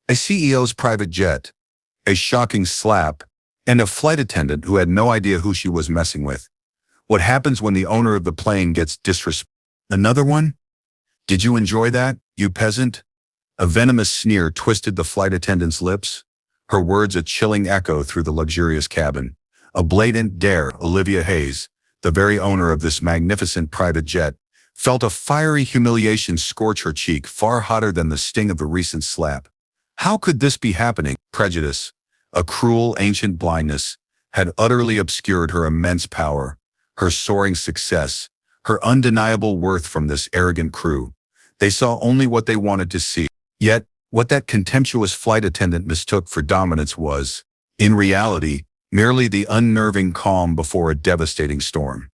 A CEO's private jet, a shocking slap, and a flight attendant who had no idea who she was messing with. What happens when the owner of the plane gets disrespected? Another one? Did you enjoy that, you peasant? A venomous sneer twisted the flight attendant's lips, her words a chilling echo through the luxurious cabin. A blatant dare. Olivia Hayes, the very owner of this magnificent private jet, felt a fiery humiliation scorch her cheek, far hotter than the sting of the recent slap. How could this be happening? Prejudice, a cruel ancient blindness, had utterly obscured her immense power, her soaring success, her undeniable worth from this arrogant crew. They saw only what they wanted to see. Yet, what that contemptuous flight attendant mistook for dominance was, in reality, merely the unnerving calm before a devastating storm.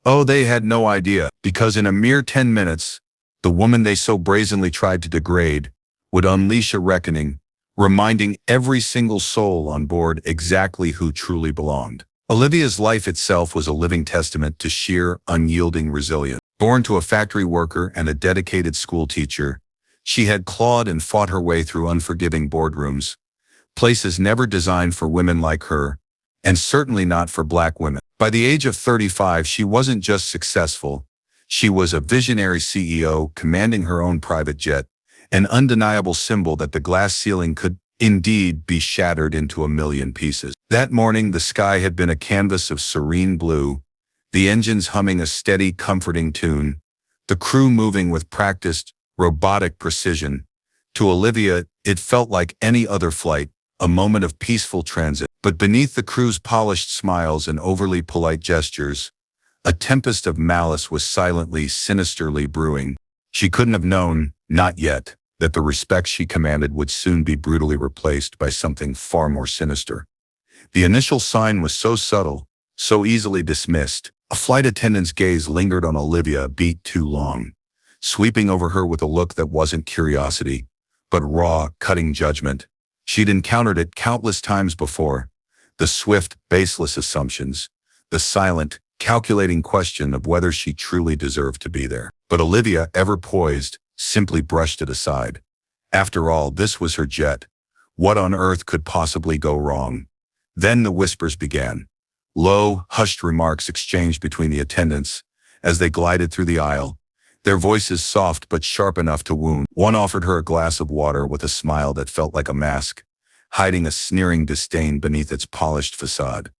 Oh, they had no idea, because in a mere 10 minutes, the woman they so brazenly tried to degrade would unleash a reckoning, reminding every single soul on board exactly who truly belonged. Olivia's life itself was a living testament to sheer, unyielding resilience. Born to a factory worker and a dedicated school teacher, she had clawed and fought her way through unforgiving boardrooms, places never designed for women like her, and certainly not for Black women. By the age of 35, she wasn't just successful, she was a visionary CEO commanding her own private jet, an undeniable symbol that the glass ceiling could indeed be shattered into a million pieces. That morning, the sky had been a canvas of serene blue, the engines humming a steady, comforting tune, the crew moving with practiced, robotic precision. To Olivia, it felt like any other flight, a moment of peaceful transit. But beneath the crew's polished smiles and overly polite gestures, a tempest of malice was silently, sinisterly brewing. She couldn't have known, not yet, that the respect she commanded would soon be brutally replaced by something far more sinister. The initial sign was so subtle, so easily dismissed. A flight attendant's gaze lingered on Olivia a beat too long, sweeping over her with a look that wasn't curiosity, but raw, cutting judgment. She'd encountered it countless times before, the swift, baseless assumptions, the silent, calculating question of whether she truly deserved to be there. But Olivia, ever poised, simply brushed it aside. After all, this was her jet. What on earth could possibly go wrong? Then the whispers began. Low, hushed remarks exchanged between the attendants as they glided through the aisle, their voices soft but sharp enough to wound. One offered her a glass of water with a smile that felt like a mask, hiding a sneering disdain beneath its polished facade.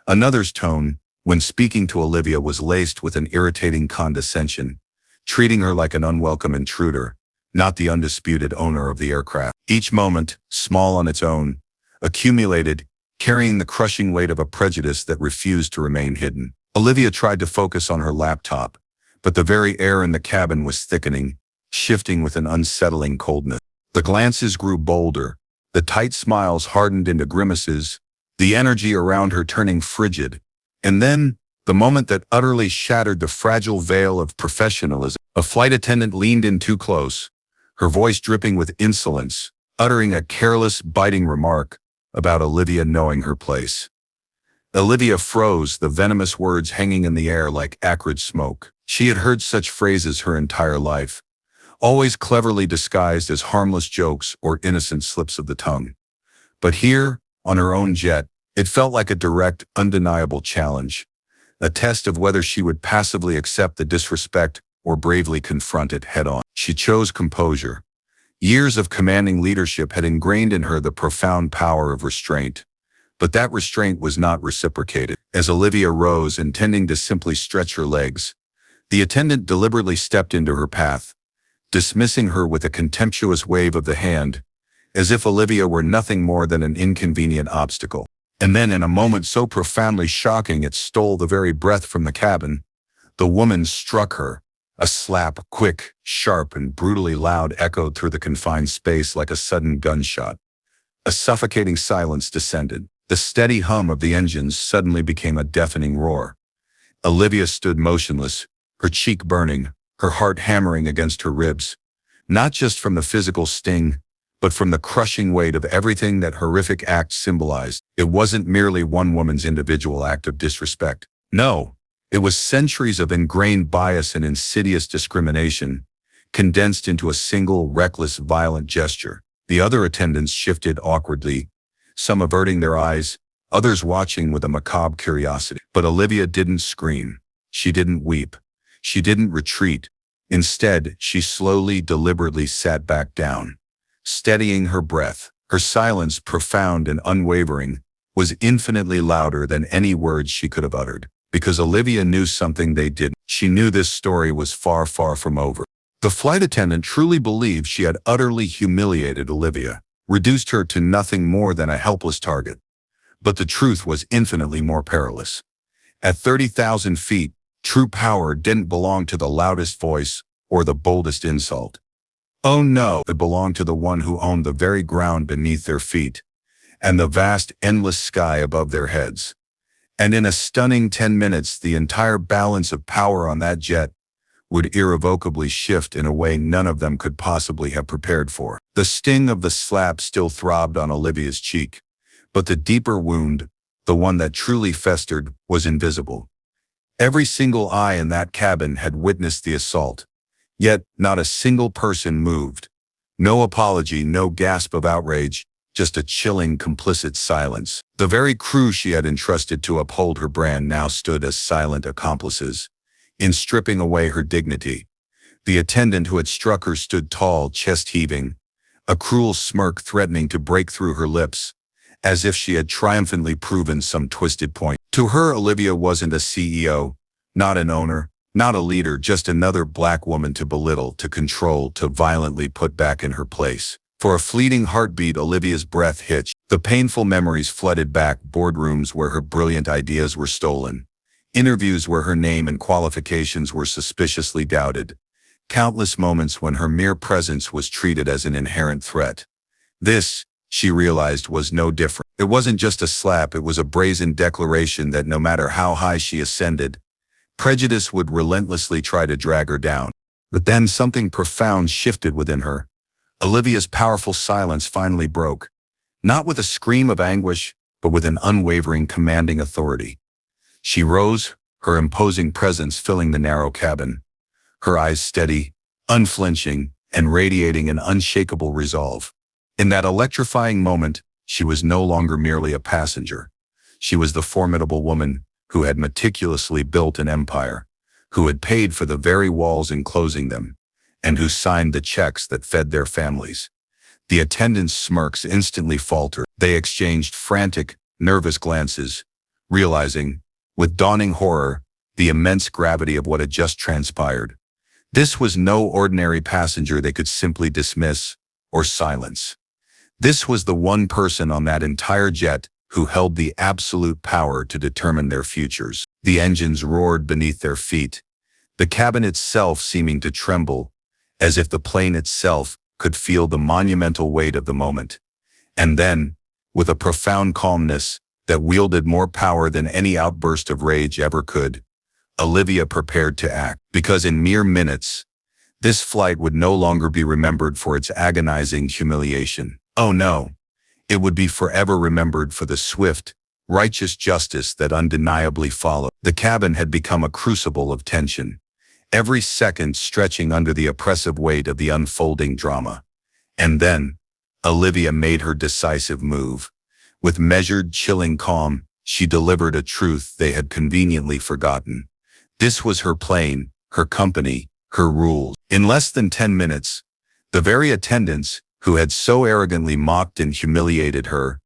Another's tone, when speaking to Olivia, was laced with an irritating condescension, treating her like an unwelcome intruder, not the undisputed owner of the aircraft. Each moment, small on its own, accumulated, carrying the crushing weight of a prejudice that refused to remain hidden. Olivia tried to focus on her laptop, but the very air in the cabin was thickening, shifting with an unsettling coldness. The glances grew bolder, the tight smiles hardened into grimaces, the energy around her turning frigid. And then, the moment that utterly shattered the fragile veil of professionalism, a flight attendant leaned in too close, her voice dripping with insolence, uttering a careless, biting remark about Olivia knowing her place. Olivia froze, the venomous words hanging in the air like acrid smoke. She had heard such phrases her entire life, always cleverly disguised as harmless jokes or innocent slips of the tongue. But here, on her own jet, it felt like a direct, undeniable challenge, a test of whether she would passively accept the disrespect or bravely confront it head-on. She chose composure. Years of commanding leadership had ingrained in her the profound power of restraint. But that restraint was not reciprocated. As Olivia rose, intending to simply stretch her legs, the attendant deliberately stepped into her path, dismissing her with a contemptuous wave of the hand, as if Olivia were nothing more than an inconvenient obstacle. And then, in a moment so profoundly shocking it stole the very breath from the cabin, the woman struck her. A slap, quick, sharp, and brutally loud, echoed through the confined space like a sudden gunshot. A suffocating silence descended. The steady hum of the engines suddenly became a deafening roar. Olivia stood motionless, her cheek burning, her heart hammering against her ribs, not just from the physical sting, but from the crushing weight of everything that horrific act symbolized. It wasn't merely one woman's individual act of disrespect. No, it was centuries of ingrained bias and insidious discrimination, condensed into a single, reckless, violent gesture. The other attendants shifted awkwardly, some averting their eyes, others watching with a macabre curiosity. But Olivia didn't scream. She didn't weep. She didn't retreat. Instead, she slowly, deliberately sat back down, steadying her breath. Her silence, profound and unwavering, was infinitely louder than any words she could have uttered. Because Olivia knew something they didn't. She knew this story was far, far from over. The flight attendant truly believed she had utterly humiliated Olivia, reduced her to nothing more than a helpless target. But the truth was infinitely more perilous. At 30,000 feet, true power didn't belong to the loudest voice or the boldest insult. Oh no, it belonged to the one who owned the very ground beneath their feet and the vast, endless sky above their heads. And in a stunning 10 minutes, the entire balance of power on that jet would irrevocably shift in a way none of them could possibly have prepared for. The sting of the slap still throbbed on Olivia's cheek, but the deeper wound, the one that truly festered, was invisible. Every single eye in that cabin had witnessed the assault, yet not a single person moved. No apology, no gasp of outrage, just a chilling, complicit silence. The very crew she had entrusted to uphold her brand now stood as silent accomplices in stripping away her dignity. The attendant who had struck her stood tall, chest heaving, a cruel smirk threatening to break through her lips, as if she had triumphantly proven some twisted point. To her, Olivia wasn't a CEO, not an owner, not a leader, just another black woman to belittle, to control, to violently put back in her place. For a fleeting heartbeat, Olivia's breath hitched. The painful memories flooded back, boardrooms where her brilliant ideas were stolen, interviews where her name and qualifications were suspiciously doubted, countless moments when her mere presence was treated as an inherent threat. This, she realized, was no different. It wasn't just a slap, it was a brazen declaration that no matter how high she ascended, prejudice would relentlessly try to drag her down. But then something profound shifted within her. Olivia's powerful silence finally broke, not with a scream of anguish, but with an unwavering, commanding authority. She rose, her imposing presence filling the narrow cabin, her eyes steady, unflinching, and radiating an unshakable resolve. In that electrifying moment, she was no longer merely a passenger. She was the formidable woman who had meticulously built an empire, who had paid for the very walls enclosing them, and who signed the checks that fed their families. The attendants' smirks instantly faltered. They exchanged frantic, nervous glances, realizing, with dawning horror, the immense gravity of what had just transpired. This was no ordinary passenger they could simply dismiss or silence. This was the one person on that entire jet who held the absolute power to determine their futures. The engines roared beneath their feet, the cabin itself seeming to tremble, as if the plane itself could feel the monumental weight of the moment. And then, with a profound calmness that wielded more power than any outburst of rage ever could, Olivia prepared to act. Because in mere minutes, this flight would no longer be remembered for its agonizing humiliation. Oh no, it would be forever remembered for the swift, righteous justice that undeniably followed. The cabin had become a crucible of tension, every second stretching under the oppressive weight of the unfolding drama. And then, Olivia made her decisive move. With measured, chilling calm, she delivered a truth they had conveniently forgotten. This was her plane, her company, her rules. In less than 10 minutes, the very attendants who had so arrogantly mocked and humiliated her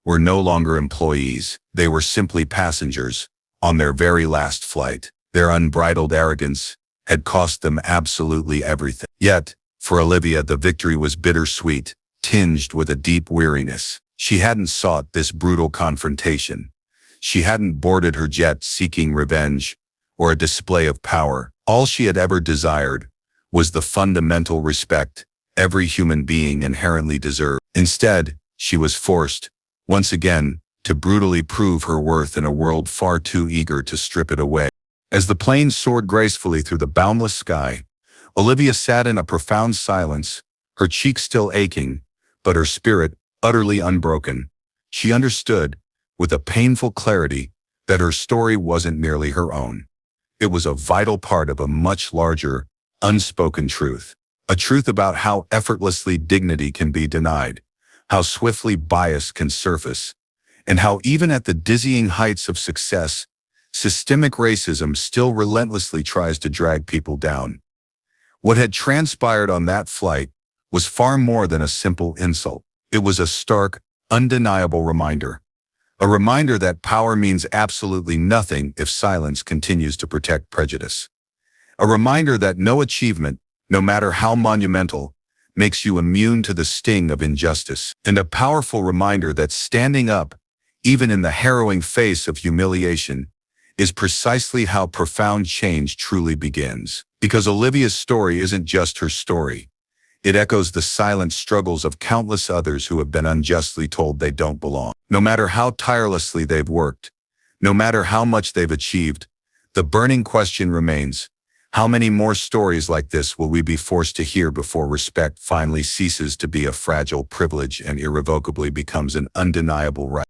were no longer employees. They were simply passengers on their very last flight. Their unbridled arrogance had cost them absolutely everything. Yet, for Olivia, the victory was bittersweet, tinged with a deep weariness. She hadn't sought this brutal confrontation. She hadn't boarded her jet seeking revenge or a display of power. All she had ever desired was the fundamental respect every human being inherently deserved. Instead, she was forced, once again, to brutally prove her worth in a world far too eager to strip it away. As the plane soared gracefully through the boundless sky, Olivia sat in a profound silence, her cheeks still aching, but her spirit utterly unbroken. She understood, with a painful clarity, that her story wasn't merely her own. It was a vital part of a much larger, unspoken truth. A truth about how effortlessly dignity can be denied, how swiftly bias can surface, and how even at the dizzying heights of success, systemic racism still relentlessly tries to drag people down. What had transpired on that flight was far more than a simple insult. It was a stark, undeniable reminder. A reminder that power means absolutely nothing if silence continues to protect prejudice. A reminder that no achievement, no matter how monumental, makes you immune to the sting of injustice. And a powerful reminder that standing up, even in the harrowing face of humiliation, is precisely how profound change truly begins. Because Olivia's story isn't just her story. It echoes the silent struggles of countless others who have been unjustly told they don't belong. No matter how tirelessly they've worked, no matter how much they've achieved, the burning question remains: how many more stories like this will we be forced to hear before respect finally ceases to be a fragile privilege and irrevocably becomes an undeniable right?